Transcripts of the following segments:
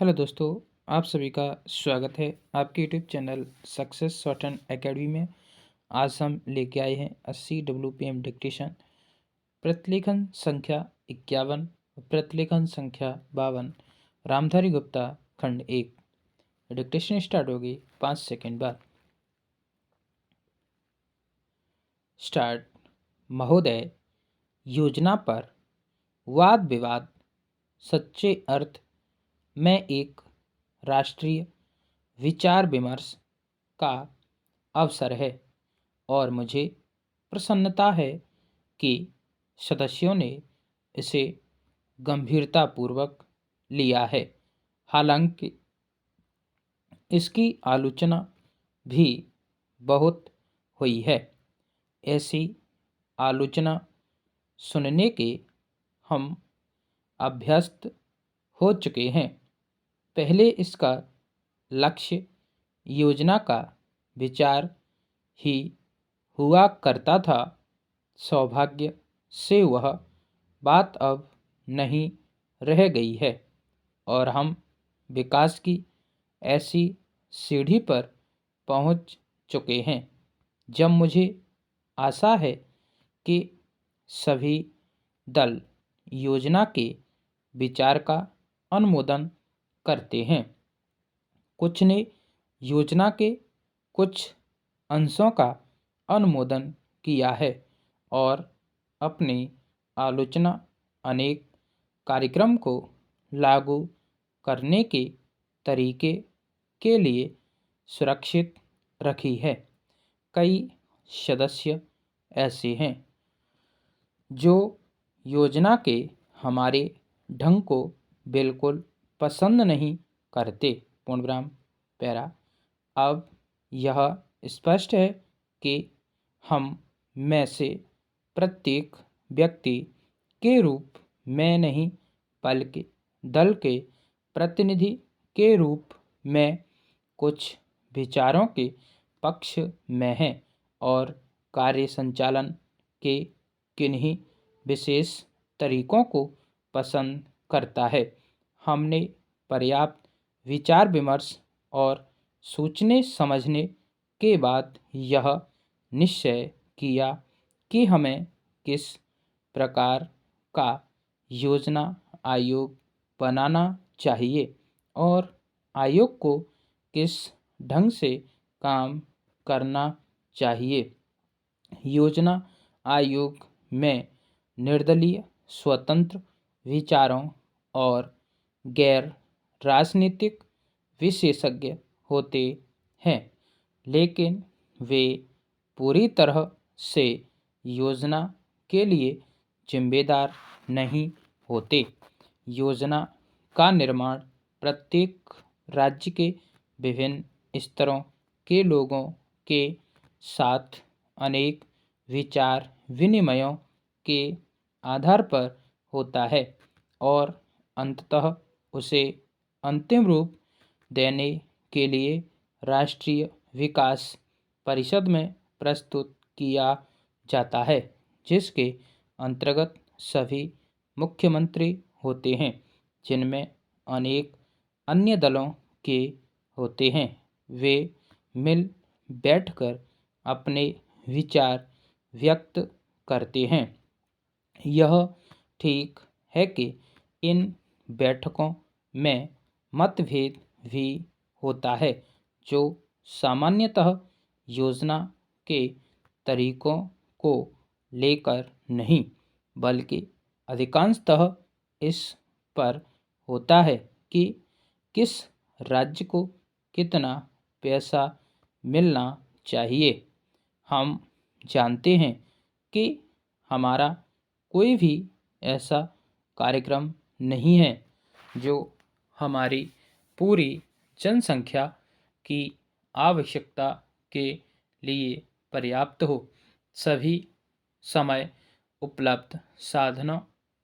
Hello दोस्तों, आप सभी का स्वागत है आपके YouTube channel success shorten academy में। आज हम लेके आए हैं 80 WPM डिक्टेशन प्रतिलेखन संख्या 51, प्रतिलेखन संख्या 52, रामधारी गुप्ता खंड 1। डिक्टेशन स्टार्ट होगी 5 सेकंड बाद। स्टार्ट। महोदय, योजना पर वाद विवाद सच्चे अर्थ में एक राष्ट्रीय विचार विमर्श का अवसर है और मुझे प्रसन्नता है कि सदस्यों ने इसे गंभीरतापूर्वक लिया है। हालांकि इसकी आलोचना भी बहुत हुई है। ऐसी आलोचना सुनने के हम अभ्यस्त हो चुके हैं। पहले इसका लक्ष्य योजना का विचार ही हुआ करता था। सौभाग्य से वह बात अब नहीं रह गई है और हम विकास की ऐसी सीढ़ी पर पहुंच चुके हैं जब मुझे आशा है कि सभी दल योजना के विचार का अनुमोदन करते हैं। कुछ ने योजना के कुछ अंशों का अनुमोदन किया है और अपनी आलोचना अनेक कार्यक्रम को लागू करने के तरीके के लिए सुरक्षित रखी है। कई सदस्य ऐसे हैं जो योजना के हमारे ढंग को बिल्कुल पसंद नहीं करते। पूर्णविराम पैरा। अब यह स्पष्ट है कि हम में से प्रत्येक व्यक्ति के रूप में नहीं बल्कि दल के प्रतिनिधि के रूप में कुछ विचारों के पक्ष में है और कार्य संचालन के किन्हीं विशेष तरीकों को पसंद करता है। हमने पर्याप्त विचार विमर्श और सोचने समझने के बाद यह निश्चय किया कि हमें किस प्रकार का योजना आयोग बनाना चाहिए और आयोग को किस ढंग से काम करना चाहिए। योजना आयोग में निर्दलीय स्वतंत्र विचारों और गैर राजनीतिक विशेषज्ञ होते हैं, लेकिन वे पूरी तरह से योजना के लिए जिम्मेदार नहीं होते। योजना का निर्माण प्रत्येक राज्य के विभिन्न स्तरों के लोगों के साथ अनेक विचार विनिमयों के आधार पर होता है और अंततः उसे अंतिम रूप देने के लिए राष्ट्रीय विकास परिषद में प्रस्तुत किया जाता है, जिसके अंतर्गत सभी मुख्यमंत्री होते हैं, जिनमें अनेक अन्य दलों के होते हैं। वे मिल बैठकर अपने विचार व्यक्त करते हैं। यह ठीक है कि इन बैठकों में मतभेद भी होता है, जो सामान्यतः योजना के तरीकों को लेकर नहीं बल्कि अधिकांशतः इस पर होता है कि किस राज्य को कितना पैसा मिलना चाहिए। हम जानते हैं कि हमारा कोई भी ऐसा कार्यक्रम नहीं है जो हमारी पूरी जनसंख्या की आवश्यकता के लिए पर्याप्त हो। सभी समय उपलब्ध साधनों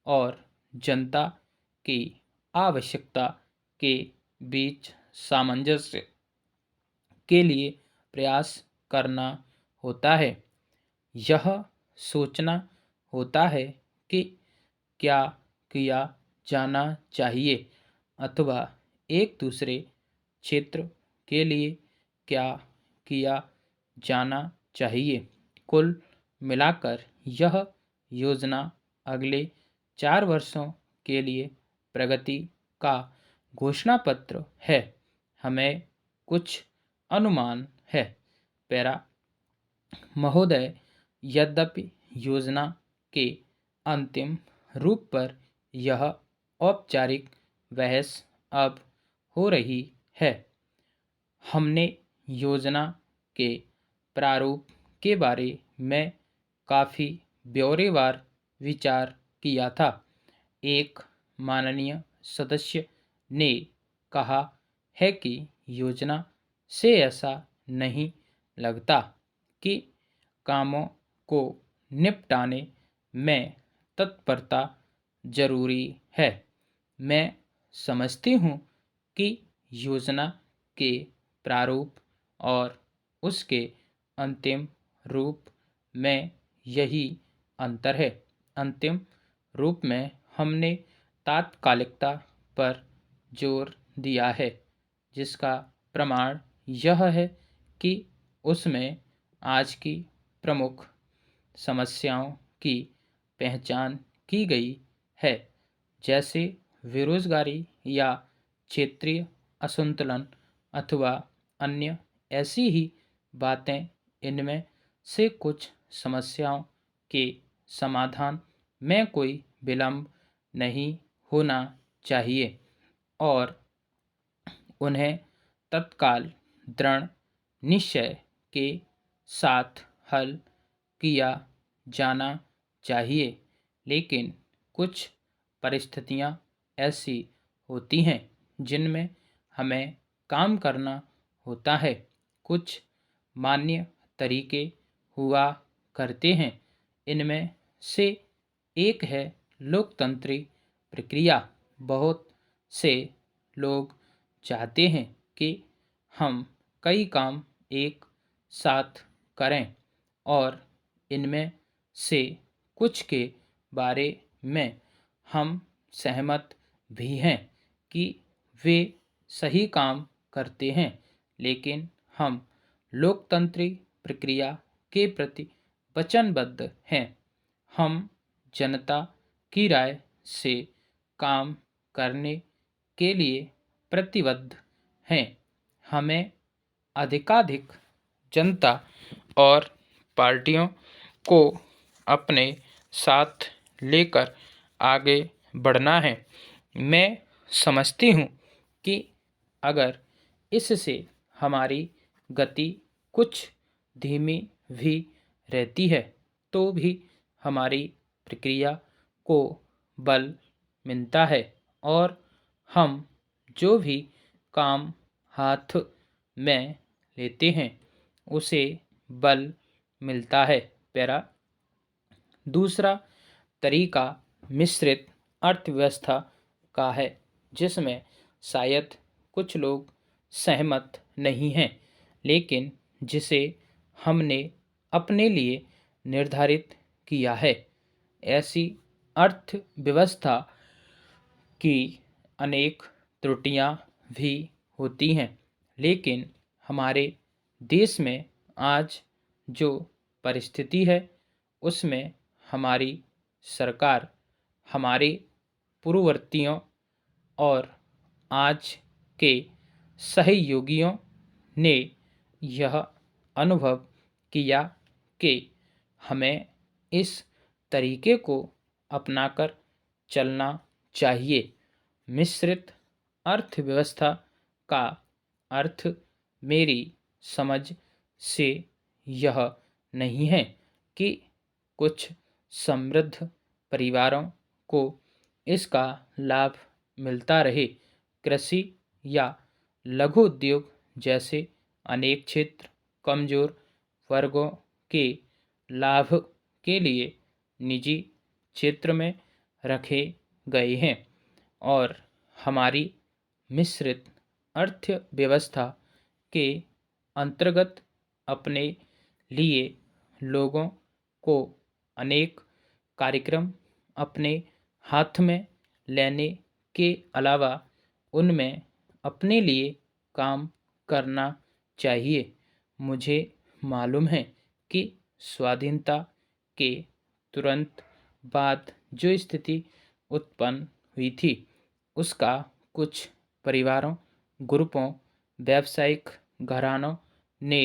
और जनता की आवश्यकता के बीच सामंजस्य के लिए प्रयास करना होता है। यह सोचना होता है कि क्या किया जाना चाहिए अथवा एक दूसरे क्षेत्र के लिए क्या किया जाना चाहिए। कुल मिलाकर यह योजना अगले 4 वर्षों के लिए प्रगति का घोषणा पत्र है। हमें कुछ अनुमान है। पैरा महोदय, यद्यपि योजना के अंतिम रूप पर यह औपचारिक बहस अब हो रही है, हमने योजना के प्रारूप के बारे में काफ़ी ब्यौरेवार विचार किया था। एक माननीय सदस्य ने कहा है कि योजना से ऐसा नहीं लगता कि कामों को निपटाने में तत्परता जरूरी है। मैं समझती हूँ कि योजना के प्रारूप और उसके अंतिम रूप में यही अंतर है। अंतिम रूप में हमने तात्कालिकता पर जोर दिया है, जिसका प्रमाण यह है कि उसमें आज की प्रमुख समस्याओं की पहचान की गई है, जैसे बेरोजगारी या क्षेत्रीय असंतुलन अथवा अन्य ऐसी ही बातें। इनमें से कुछ समस्याओं के समाधान में कोई विलंब नहीं होना चाहिए और उन्हें तत्काल दृढ़ निश्चय के साथ हल किया जाना चाहिए। लेकिन कुछ परिस्थितियां ऐसी होती हैं जिनमें हमें काम करना होता है। कुछ मान्य तरीके हुआ करते हैं। इनमें से एक है लोकतंत्री प्रक्रिया। बहुत से लोग चाहते हैं कि हम कई काम एक साथ करें और इनमें से कुछ के बारे में हम सहमत भी हैं कि वे सही काम करते हैं, लेकिन हम लोकतंत्री प्रक्रिया के प्रति वचनबद्ध हैं। हम जनता की राय से काम करने के लिए प्रतिबद्ध हैं। हमें अधिकाधिक जनता और पार्टियों को अपने साथ लेकर आगे बढ़ना है। मैं समझती हूँ कि अगर इससे हमारी गति कुछ धीमी भी रहती है, तो भी हमारी प्रक्रिया को बल मिलता है और हम जो भी काम हाथ में लेते हैं उसे बल मिलता है। पैरा दूसरा तरीका मिश्रित अर्थव्यवस्था का है, जिसमें शायद कुछ लोग सहमत नहीं हैं, लेकिन जिसे हमने अपने लिए निर्धारित किया है। ऐसी अर्थव्यवस्था की अनेक त्रुटियां भी होती हैं, लेकिन हमारे देश में आज जो परिस्थिति है उसमें हमारी सरकार हमारे पूर्ववर्तियों और आज के सहयोगियों ने यह अनुभव किया कि हमें इस तरीके को अपनाकर चलना चाहिए। मिश्रित अर्थव्यवस्था का अर्थ मेरी समझ से यह नहीं है कि कुछ समृद्ध परिवारों को इसका लाभ मिलता रहे। कृषि या लघु उद्योग जैसे अनेक क्षेत्र कमजोर वर्गों के लाभ के लिए निजी क्षेत्र में रखे गए हैं और हमारी मिश्रित अर्थव्यवस्था के अंतर्गत अपने लिए लोगों को अनेक कार्यक्रम अपने हाथ में लेने के अलावा उनमें अपने लिए काम करना चाहिए। मुझे मालूम है कि स्वाधीनता के तुरंत बाद जो स्थिति उत्पन्न हुई थी उसका कुछ परिवारों, ग्रुपों, व्यावसायिक घरानों ने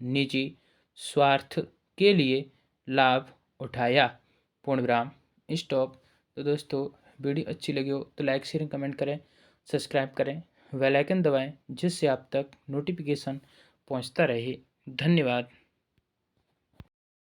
निजी स्वार्थ के लिए लाभ उठाया। पूर्ण विराम स्टॉप। तो दोस्तों, वीडियो अच्छी लगी हो तो लाइक शेयर कमेंट करें, सब्सक्राइब करें, बेल आइकन दबाएं जिससे आप तक नोटिफिकेशन पहुंचता रहे। धन्यवाद।